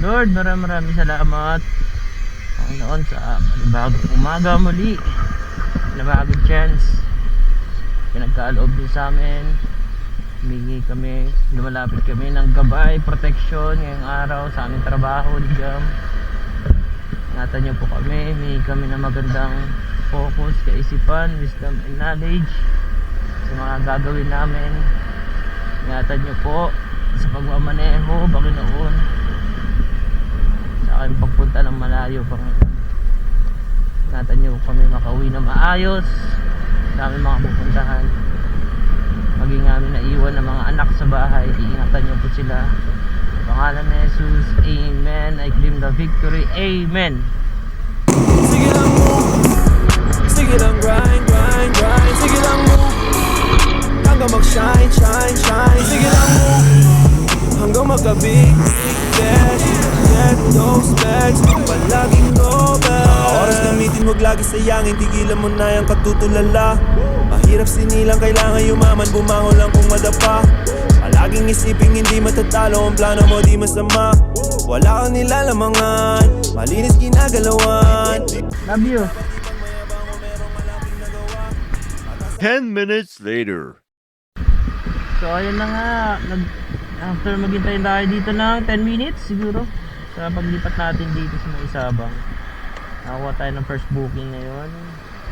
Lord, maraming salamat Panginoon sa panibagong umaga muli, panibagong chance pinagkaloob niyo sa amin. Humingi kami, lumalapit kami ng gabay, protection ngayong araw sa aming trabaho ni Jam. Ingatan niyo po kami, humingi kami ng magandang focus, kaisipan, wisdom and knowledge sa mga gagawin namin. Ingatan niyo po sa pagmamaneho, Panginoon, sa aking pagpunta ng malayo, Panginoon. Ingatan niyo kami makauwi na maayos sa aming mga pupuntahan. Maging namin naiwan ng mga anak sa bahay, iingatan niyo po sila. Sa pangalan ni Jesus, Amen. I claim the victory, Amen. Sige lang move, sige lang grind, grind, grind. Sige lang move, hanggang mag-shine, shine, shine. Sige lang move, hanggang magka-big dash. Get those bags, palaging nobel. Oras gamitin, huwag lagi sayangin. Tigilan mo na yung katutulala. Mahirap sinilang, kailangan yumaman. Bumangon lang kung madapa. Palaging isipin hindi matatalo. Ang plano mo di masama. Wala kang nilalamangan, malinis ginagalawan. Love you. 10 minutes later. So ayun na nga, after maghintay tayo dito ng 10 minutes siguro sa paglipat natin dito sa may Isabang, nakakuha tayo ng first booking ngayon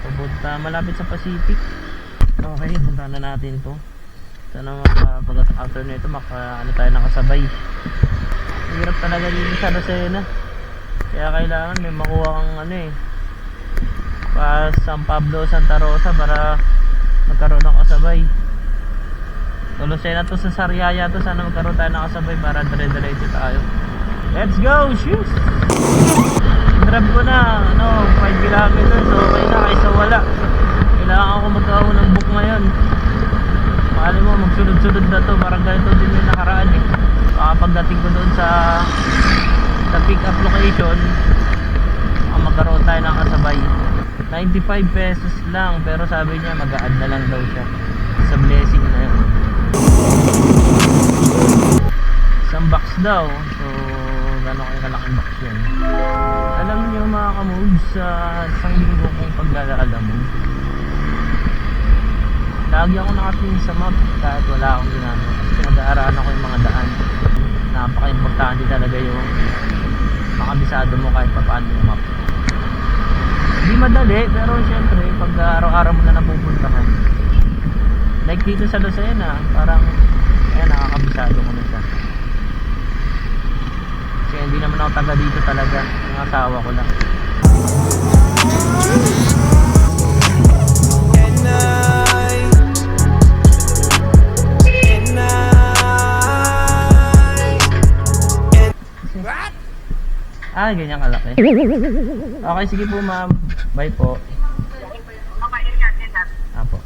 papunta malapit sa Pacific. Okay, punta na natin to. Sana pag after nito tayo nakasabay. Hirap talaga dito sa Lucena, kaya kailangan may makuha kang pa San Pablo, Santa Rosa para magkaroon ng kasabay. So Lucena to sa Sariaya to, sana magkaroon tayo ng kasabay para dire-diretso tayo. Let's go, shoot! Drive ko na 5 kilometers, so okay na kaysa wala. Kailangan ko magkaroon ng book ngayon. Mahali mo, magsunod-sunod na to, parang ganito din yung nakaraan Baka pagdating ko doon sa pick up location, magkaroon tayo ng kasabay. 95 pesos lang, pero sabi niya mag-a-add na lang daw siya sa blessing na yun. Isang box daw, so gano'n kayo kalaking box yun. Alam niyo mga ka-moves, sa isang linggo kong paglalaalamog, lagi ako nakatingin sa map kahit wala akong ginagawa, kasi pinag-aaralan ako yung mga daan. Napaka-importante talaga yung makabisado mo kahit paano yung map. Hindi madali, pero syempre pag araw-araw mo na napupuntahan, like dito sa Lucena, parang nakakabisado ko na siya. Kasi hindi naman ako taga dito talaga, yung asawa ko lang. Ganyan kalaki. Okay, sige po ma'am. Bye po. Apo.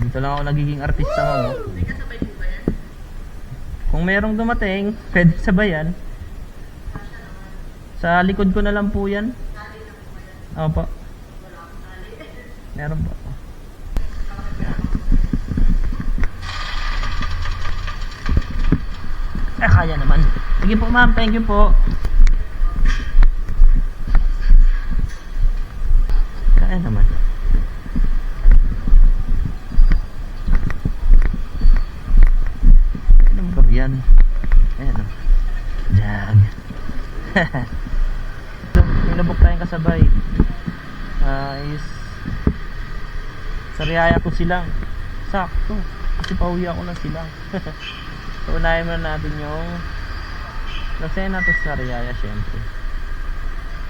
Dito lang ako nagiging artista ma'am. Kung merong dumating, pwede sabayan. Sa likod ko na lang po yan. Opo. Meron po. Kaya naman. Sige po ma'am, thank you po. Kaya naman. Kaya naman ko yan. Ayan o. Jag. May nabok tayong kasabay. Is Sariaya ko silang. Sakto. Kasi pauwi ako ng silang. So unahin muna natin yung Lucena to Sariaya, syempre.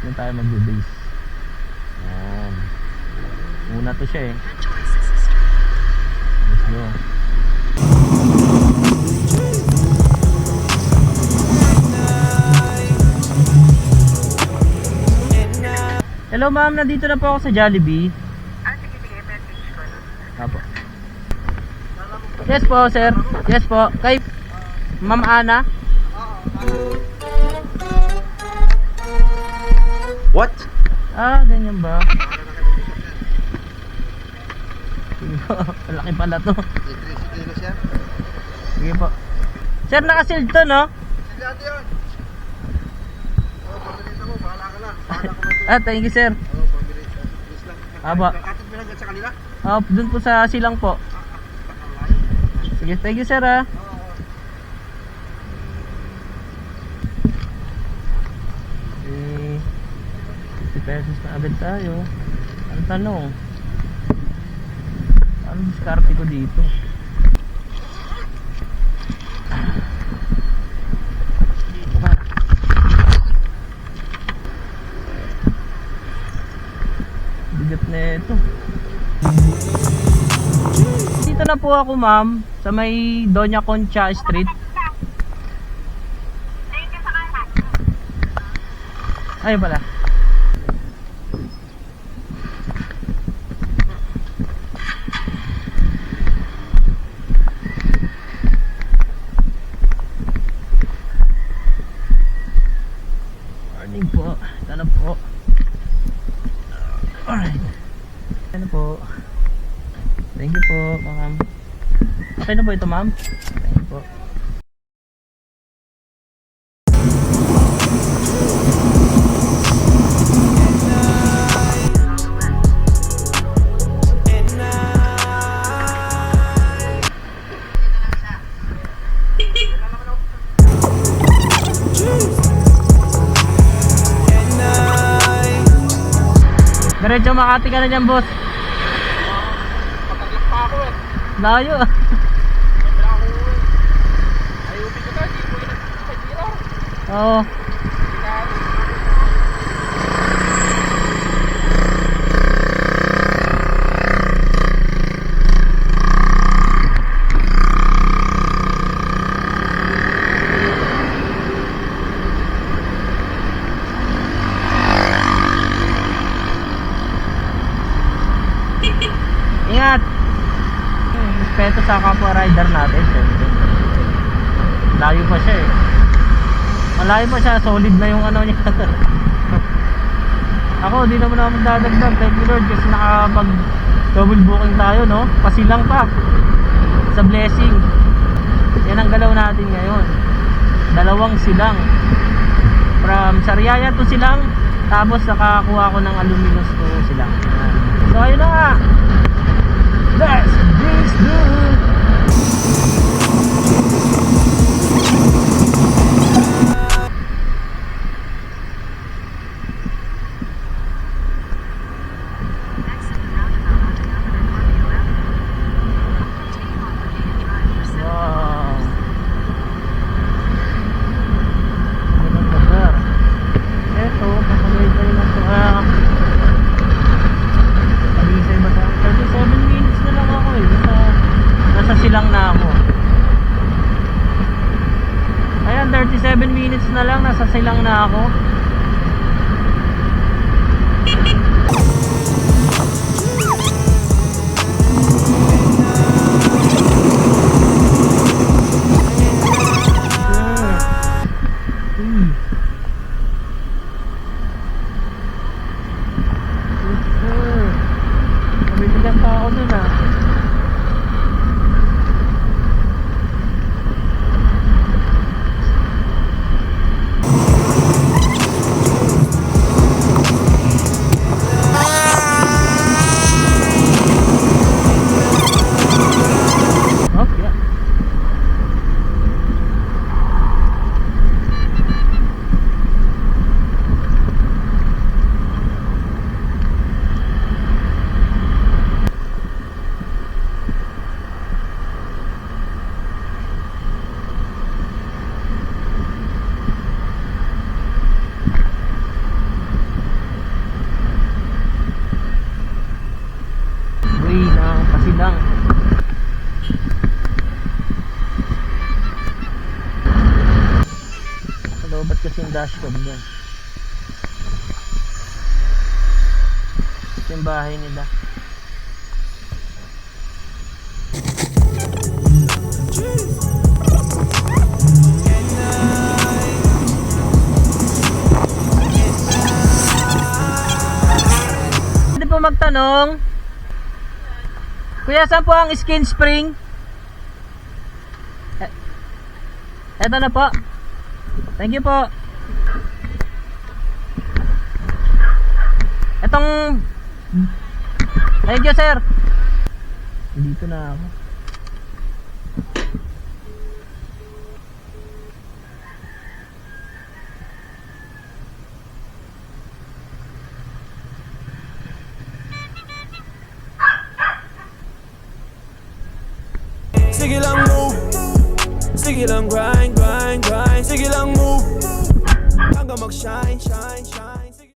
Doon tayo mag-base. Ayan. Muna to siya Let's go. Hello ma'am, nandito na po ako sa Jollibee. Sige, message ko na. Apo. Yes po sir. Yes po. Kay Ma'am Ana. What? Ganyan ba? Sige po. Malaki pala to. Sige siya. Sige po. Sir, naka-sealed to, no? Sigado yun. Pabilis ako, bahala ka na. Bahala ka na. Ah, thank you, sir. Pabilis. Pabilis lang. Aba. Atin binagad sa kanila. Dun po sa silang po. Sige, thank you, sir, ah. Okay. 50 pesos na agad tayo. Ang tanong, ano diskarte ko dito? Dito ka. Bigat na ito. Dito na po ako, ma'am, sa may Doña Concha Street. Ayun pala. Morning po. Ito na po. Alright. Ito na po. Thank you po, ma'am. Okay na po ito, ma'am. Thank you po. Diretso Makati ka na dyan, boss. Pataglak pa ako eh. Layo. Wala ako eh. Ayupin ko tayo. Hindi ko yun sa tira. Oo. Ingat. Respeto sa kapwa rider natin, syempre. Layo pa siya eh. Malayo pa siya, solid na yung ano niya. Ako, di naman ako magdadagdag. Thank you Lord kasi nakapag double booking tayo, no? Pasilang pa. Sa blessing. Yan ang galaw natin ngayon. Dalawang silang. From Sariaya to Silang. Tapos nakakuha ko ng Aluminos to Silang. So ayun na nga. Let's this dude. Wow. Magandang lugar. Eto, pasagay-gay na ito. Pag-isay ba tayo? 37 minutes na lang ako eh. Nasa Silang na ako. Ayan, 37 minutes na lang. Nasa Silang na ako. Mabibigyan pa ako dun ah. Okay. Way ng Pasilang. Kalobat kasi yung dashcam niya. Ito yung bahay nila. Pwede po magtanong, Kuya, saan po ang skin spring? Eto na po. Thank you po. Etong... Thank you, sir. Dito na ako. Sige lang move, sige lang grind, grind, grind. Sige lang move, hanggang mag-shine, shine, shine.